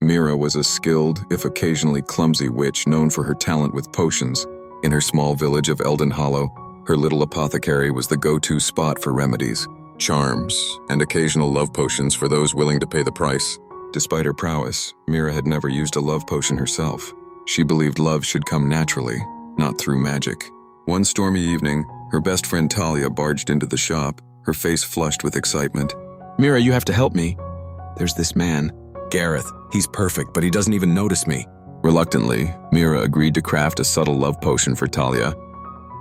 Mira was a skilled, if occasionally clumsy witch known for her talent with potions. In her small village of Eldon Hollow, her little apothecary was the go-to spot for remedies, charms, and occasional love potions for those willing to pay the price. Despite her prowess, Mira had never used a love potion herself. She believed love should come naturally, not through magic. One stormy evening, her best friend Talia barged into the shop, her face flushed with excitement. "Mira, you have to help me. There's this man, Gareth. He's perfect, but he doesn't even notice me." Reluctantly, Mira agreed to craft a subtle love potion for Talia,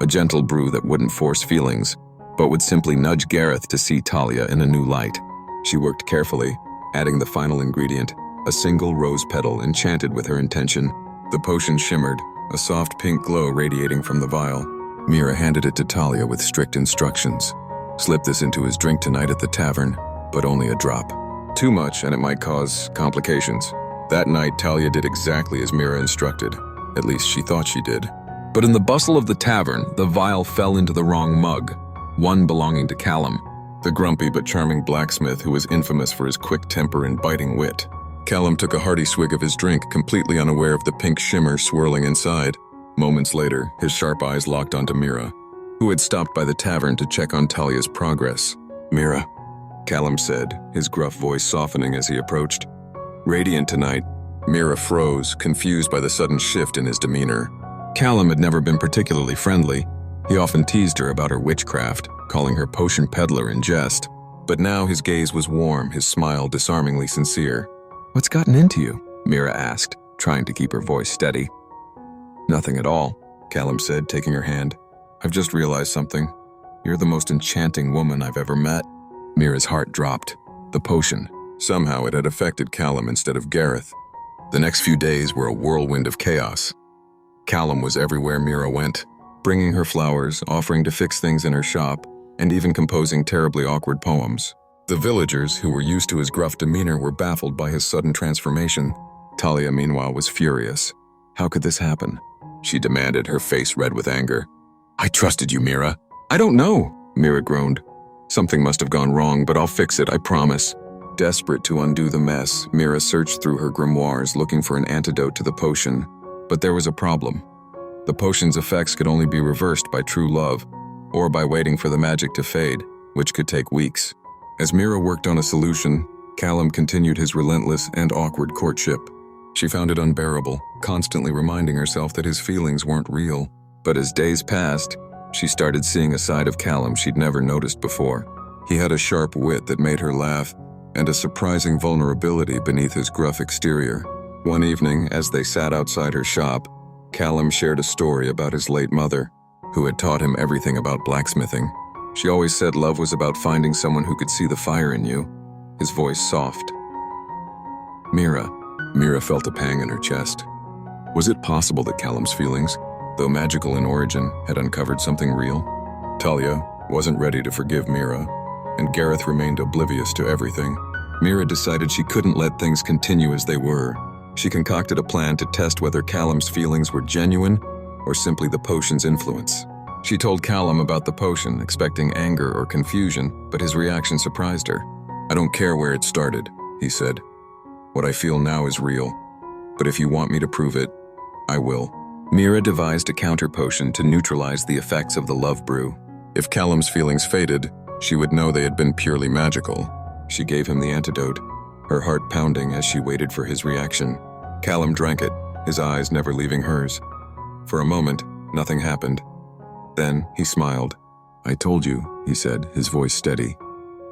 a gentle brew that wouldn't force feelings, but would simply nudge Gareth to see Talia in a new light. She worked carefully, adding the final ingredient, a single rose petal enchanted with her intention. The potion shimmered, a soft pink glow radiating from the vial. Mira handed it to Talia with strict instructions. "Slip this into his drink tonight at the tavern, but only a drop. Too much and it might cause complications." That night, Talia did exactly as Mira instructed. At least she thought she did. But in the bustle of the tavern, the vial fell into the wrong mug, one belonging to Callum, the grumpy but charming blacksmith who was infamous for his quick temper and biting wit. Callum took a hearty swig of his drink, completely unaware of the pink shimmer swirling inside. Moments later, his sharp eyes locked onto Mira, who had stopped by the tavern to check on Talia's progress. "Mira," Callum said, his gruff voice softening as he approached. Radiant tonight, Mira froze, confused by the sudden shift in his demeanor. Callum had never been particularly friendly. He often teased her about her witchcraft, calling her potion peddler in jest. But now his gaze was warm, his smile disarmingly sincere. "What's gotten into you?" Mira asked, trying to keep her voice steady. "Nothing at all," Callum said, taking her hand. "I've just realized something. You're the most enchanting woman I've ever met." Mira's heart dropped. The potion. Somehow it had affected Callum instead of Gareth. The next few days were a whirlwind of chaos. Callum was everywhere Mira went, bringing her flowers, offering to fix things in her shop, and even composing terribly awkward poems. The villagers, who were used to his gruff demeanor, were baffled by his sudden transformation. Talia, meanwhile, was furious. How could this happen? She demanded, her face red with anger. "I trusted you, Mira." "I don't know," Mira groaned. "Something must have gone wrong, but I'll fix it, I promise." Desperate to undo the mess, Mira searched through her grimoires looking for an antidote to the potion. But there was a problem. The potion's effects could only be reversed by true love, or by waiting for the magic to fade, which could take weeks. As Mira worked on a solution, Callum continued his relentless and awkward courtship. She found it unbearable, constantly reminding herself that his feelings weren't real. But as days passed, she started seeing a side of Callum she'd never noticed before. He had a sharp wit that made her laugh, and a surprising vulnerability beneath his gruff exterior. One evening, as they sat outside her shop, Callum shared a story about his late mother, who had taught him everything about blacksmithing. She always said love was about finding someone who could see the fire in you. His voice soft. Mira felt a pang in her chest. Was it possible that Callum's feelings, though magical in origin, had uncovered something real? Talia wasn't ready to forgive Mira, and Gareth remained oblivious to everything. Mira decided she couldn't let things continue as they were. She concocted a plan to test whether Callum's feelings were genuine or simply the potion's influence. She told Callum about the potion, expecting anger or confusion, but his reaction surprised her. "I don't care where it started," he said. "What I feel now is real, but if you want me to prove it, I will." Mira devised a counter potion to neutralize the effects of the love brew. If Callum's feelings faded, she would know they had been purely magical. She gave him the antidote, her heart pounding as she waited for his reaction. Callum drank it, his eyes never leaving hers. For a moment, nothing happened. Then he smiled. "I told you," he said, his voice steady.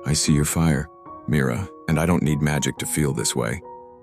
"I see your fire, Mira, and I don't need magic to feel this way."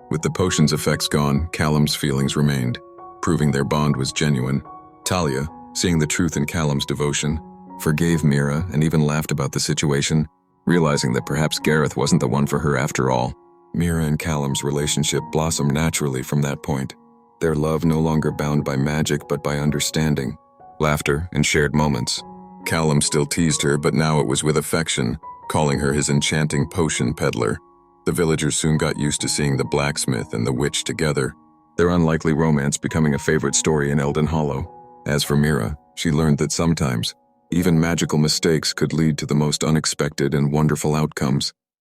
With the potion's effects gone, Callum's feelings remained, proving their bond was genuine. Talia, seeing the truth in Callum's devotion, forgave Mira and even laughed about the situation, realizing that perhaps Gareth wasn't the one for her after all. Mira and Callum's relationship blossomed naturally from that point, their love no longer bound by magic but by understanding, laughter, and shared moments. Callum still teased her, but now it was with affection, calling her his enchanting potion peddler. The villagers soon got used to seeing the blacksmith and the witch together, their unlikely romance becoming a favorite story in Eldon Hollow. As for Mira, she learned that sometimes, even magical mistakes could lead to the most unexpected and wonderful outcomes.